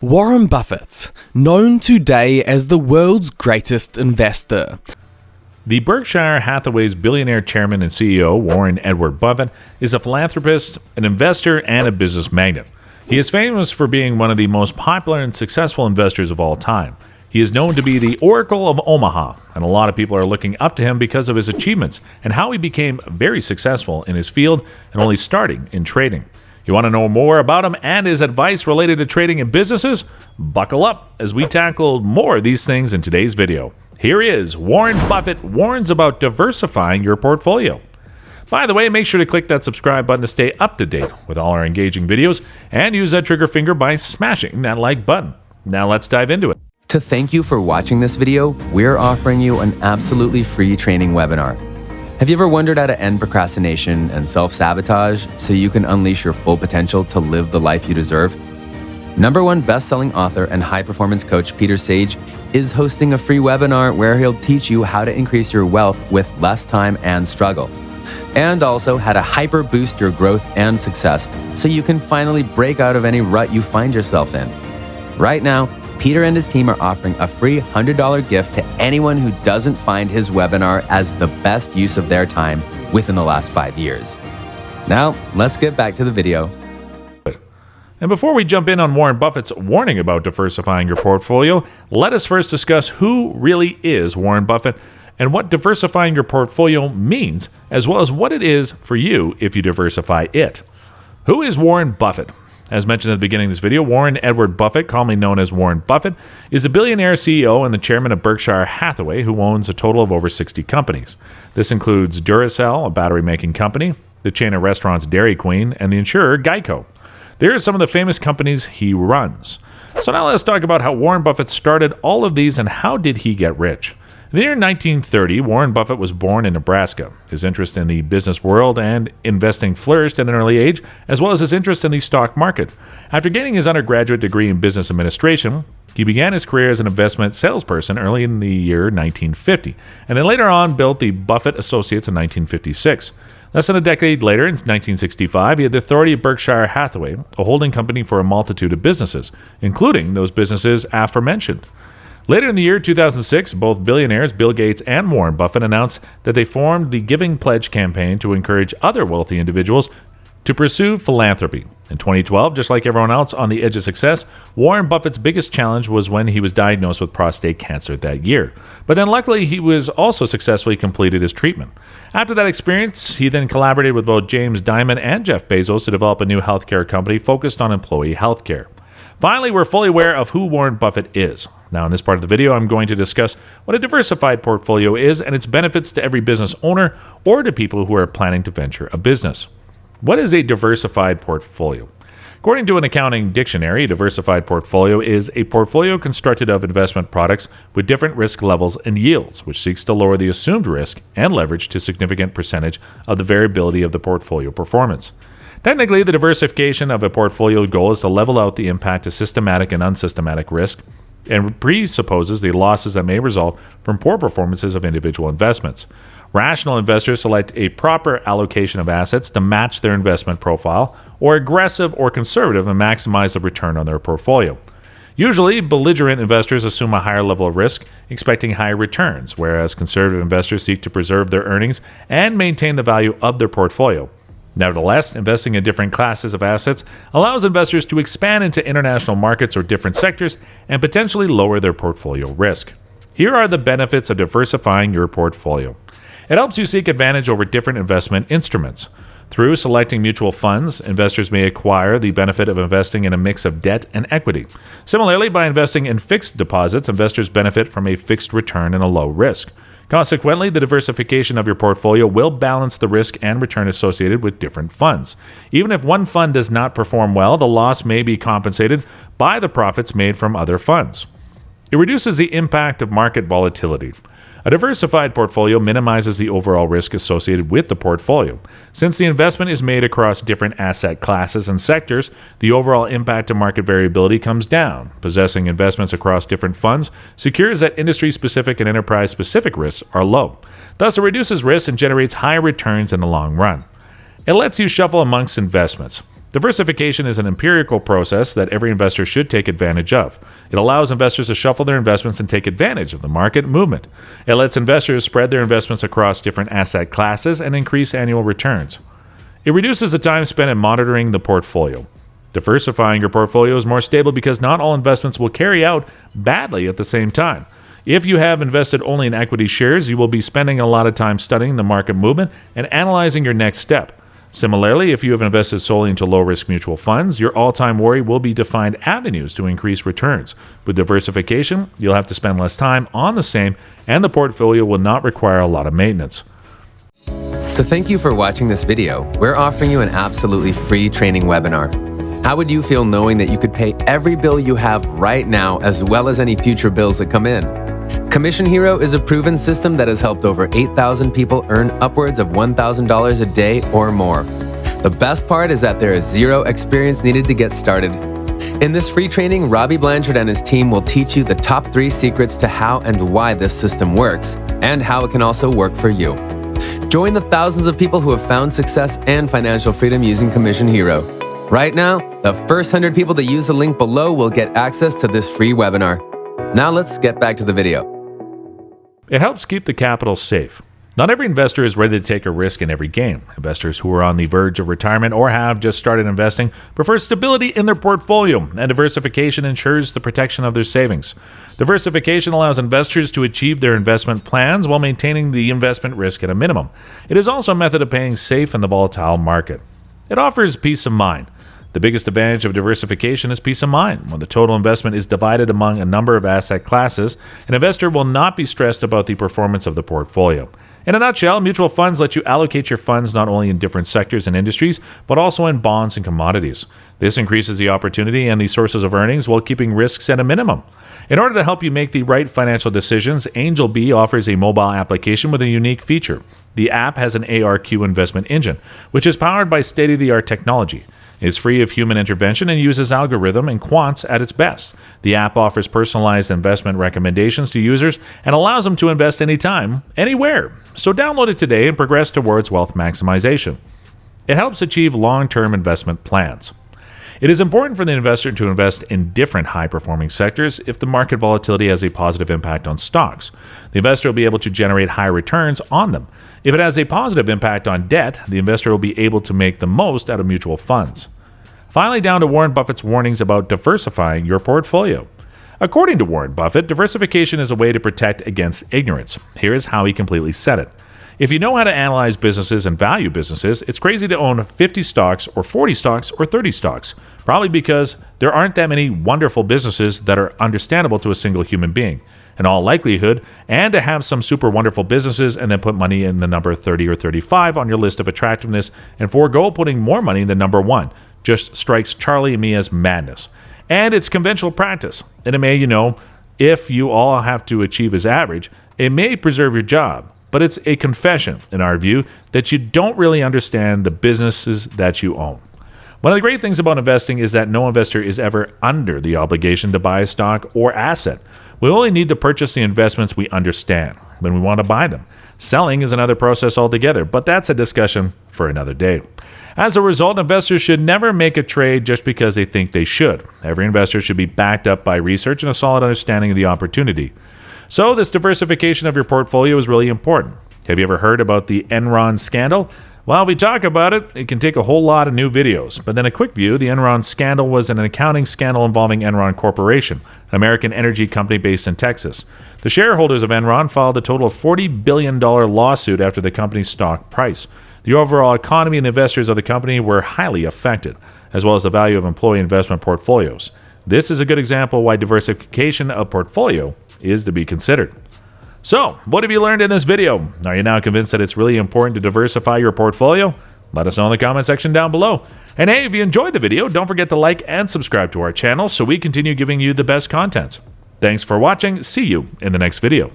Warren Buffett, known today as the world's greatest investor. The Berkshire Hathaway's billionaire chairman and CEO, Warren Edward Buffett, is a philanthropist, an investor, and a business magnate. He is famous for being one of the most popular and successful investors of all time. He is known to be the Oracle of Omaha, and a lot of people are looking up to him because of his achievements and how he became very successful in his field and only starting in trading. You want to know more about him and his advice related to trading and businesses? Buckle up as we tackle more of these things in today's video. Here is Warren Buffett warns about diversifying your portfolio. By the way, make sure to click that subscribe button to stay up to date with all our engaging videos and use that trigger finger by smashing that like button. Now let's dive into it. To thank you for watching this video, we're offering you an absolutely free training webinar. Have you ever wondered how to end procrastination and self-sabotage so you can unleash your full potential to live the life you deserve? #1 best-selling author and high-performance coach Peter Sage is hosting a free webinar where he'll teach you how to increase your wealth with less time and struggle, and also how to hyper-boost your growth and success so you can finally break out of any rut you find yourself in. Right now, Peter and his team are offering a free $100 gift to anyone who doesn't find his webinar as the best use of their time within the last 5 years. Now, let's get back to the video. And before we jump in on Warren Buffett's warning about diversifying your portfolio, let us first discuss who really is Warren Buffett and what diversifying your portfolio means, as well as what it is for you if you diversify it. Who is Warren Buffett? As mentioned at the beginning of this video, Warren Edward Buffett, commonly known as Warren Buffett, is a billionaire CEO and the chairman of Berkshire Hathaway, who owns a total of over 60 companies. This includes Duracell, a battery-making company, the chain of restaurants Dairy Queen, and the insurer Geico. There are some of the famous companies he runs. So now let's talk about how Warren Buffett started all of these and how did he get rich. In the year 1930, Warren Buffett was born in Nebraska. His interest in the business world and investing flourished at an early age, as well as his interest in the stock market. After gaining his undergraduate degree in business administration, he began his career as an investment salesperson early in the year 1950, and then later on built the Buffett Associates in 1956. Less than a decade later, in 1965, he had the authority of Berkshire Hathaway, a holding company for a multitude of businesses, including those businesses aforementioned. Later in the year 2006, both billionaires Bill Gates and Warren Buffett announced that they formed the Giving Pledge campaign to encourage other wealthy individuals to pursue philanthropy. In 2012, just like everyone else on the edge of success, Warren Buffett's biggest challenge was when he was diagnosed with prostate cancer that year. But then luckily, he was also successfully completed his treatment. After that experience, he then collaborated with both James Dimon and Jeff Bezos to develop a new healthcare company focused on employee healthcare. Finally, we're fully aware of who Warren Buffett is. Now, in this part of the video, I'm going to discuss what a diversified portfolio is and its benefits to every business owner or to people who are planning to venture a business. What is a diversified portfolio? According to an accounting dictionary, a diversified portfolio is a portfolio constructed of investment products with different risk levels and yields, which seeks to lower the assumed risk and leverage to a significant percentage of the variability of the portfolio performance. Technically, the diversification of a portfolio goal is to level out the impact of systematic and unsystematic risk and presupposes the losses that may result from poor performances of individual investments. Rational investors select a proper allocation of assets to match their investment profile, or aggressive or conservative and maximize the return on their portfolio. Usually, belligerent investors assume a higher level of risk, expecting higher returns, whereas conservative investors seek to preserve their earnings and maintain the value of their portfolio. Nevertheless, investing in different classes of assets allows investors to expand into international markets or different sectors and potentially lower their portfolio risk. Here are the benefits of diversifying your portfolio. It helps you seek advantage over different investment instruments. Through selecting mutual funds, investors may acquire the benefit of investing in a mix of debt and equity. Similarly, by investing in fixed deposits, investors benefit from a fixed return and a low risk. Consequently, the diversification of your portfolio will balance the risk and return associated with different funds. Even if one fund does not perform well, the loss may be compensated by the profits made from other funds. It reduces the impact of market volatility. A diversified portfolio minimizes the overall risk associated with the portfolio. Since the investment is made across different asset classes and sectors, the overall impact of market variability comes down. Possessing investments across different funds secures that industry-specific and enterprise-specific risks are low. Thus, it reduces risk and generates higher returns in the long run. It lets you shuffle amongst investments. Diversification is an empirical process that every investor should take advantage of. It allows investors to shuffle their investments and take advantage of the market movement. It lets investors spread their investments across different asset classes and increase annual returns. It reduces the time spent in monitoring the portfolio. Diversifying your portfolio is more stable because not all investments will carry out badly at the same time. If you have invested only in equity shares, you will be spending a lot of time studying the market movement and analyzing your next step. Similarly, if you have invested solely into low-risk mutual funds, your all-time worry will be to find avenues to increase returns. With diversification, you'll have to spend less time on the same, and the portfolio will not require a lot of maintenance. To thank you for watching this video, we're offering you an absolutely free training webinar. How would you feel knowing that you could pay every bill you have right now as well as any future bills that come in? Commission Hero is a proven system that has helped over 8,000 people earn upwards of $1,000 a day or more. The best part is that there is zero experience needed to get started. In this free training, Robbie Blanchard and his team will teach you the top 3 secrets to how and why this system works, and how it can also work for you. Join the thousands of people who have found success and financial freedom using Commission Hero. Right now, the first 100 people that use the link below will get access to this free webinar. Now let's get back to the video. It helps keep the capital safe. Not every investor is ready to take a risk in every game. Investors who are on the verge of retirement or have just started investing prefer stability in their portfolio, and diversification ensures the protection of their savings. Diversification allows investors to achieve their investment plans while maintaining the investment risk at a minimum. It is also a method of paying safe in the volatile market. It offers peace of mind. The biggest advantage of diversification is peace of mind. When the total investment is divided among a number of asset classes, an investor will not be stressed about the performance of the portfolio. In a nutshell, mutual funds let you allocate your funds not only in different sectors and industries, but also in bonds and commodities. This increases the opportunity and the sources of earnings while keeping risks at a minimum. In order to help you make the right financial decisions, Angel Bee offers a mobile application with a unique feature. The app has an ARQ investment engine, which is powered by state-of-the-art technology. It's free of human intervention and uses algorithm and quants at its best. The app offers personalized investment recommendations to users and allows them to invest anytime, anywhere. So download it today and progress towards wealth maximization. It helps achieve long-term investment plans. It is important for the investor to invest in different high-performing sectors if the market volatility has a positive impact on stocks. The investor will be able to generate high returns on them. If it has a positive impact on debt, the investor will be able to make the most out of mutual funds. Finally, down to Warren Buffett's warnings about diversifying your portfolio. According to Warren Buffett, diversification is a way to protect against ignorance. Here is how he completely said it. If you know how to analyze businesses and value businesses, it's crazy to own 50 stocks or 40 stocks or 30 stocks, probably because there aren't that many wonderful businesses that are understandable to a single human being. In all likelihood, and to have some super wonderful businesses and then put money in the number 30 or 35 on your list of attractiveness and forego putting more money in the number 1 just strikes Charlie and me as madness. And it's conventional practice. And it may, if you all have to achieve as average, it may preserve your job. But it's a confession, in our view, that you don't really understand the businesses that you own. One of the great things about investing is that no investor is ever under the obligation to buy a stock or asset. We only need to purchase the investments we understand when we want to buy them. Selling is another process altogether, but that's a discussion for another day. As a result, investors should never make a trade just because they think they should. Every investor should be backed up by research and a solid understanding of the opportunity. So this diversification of your portfolio is really important. Have you ever heard about the Enron scandal? While we talk about it, it can take a whole lot of new videos. But then a quick view, the Enron scandal was an accounting scandal involving Enron Corporation, an American energy company based in Texas. The shareholders of Enron filed a total of $40 billion lawsuit after the company's stock price. The overall economy and the investors of the company were highly affected, as well as the value of employee investment portfolios. This is a good example why diversification of portfolio is to be considered. So, what have you learned in this video? Are you now convinced that it's really important to diversify your portfolio? Let us know in the comment section down below. And hey, if you enjoyed the video, don't forget to like and subscribe to our channel so we continue giving you the best content. Thanks for watching. See you in the next video.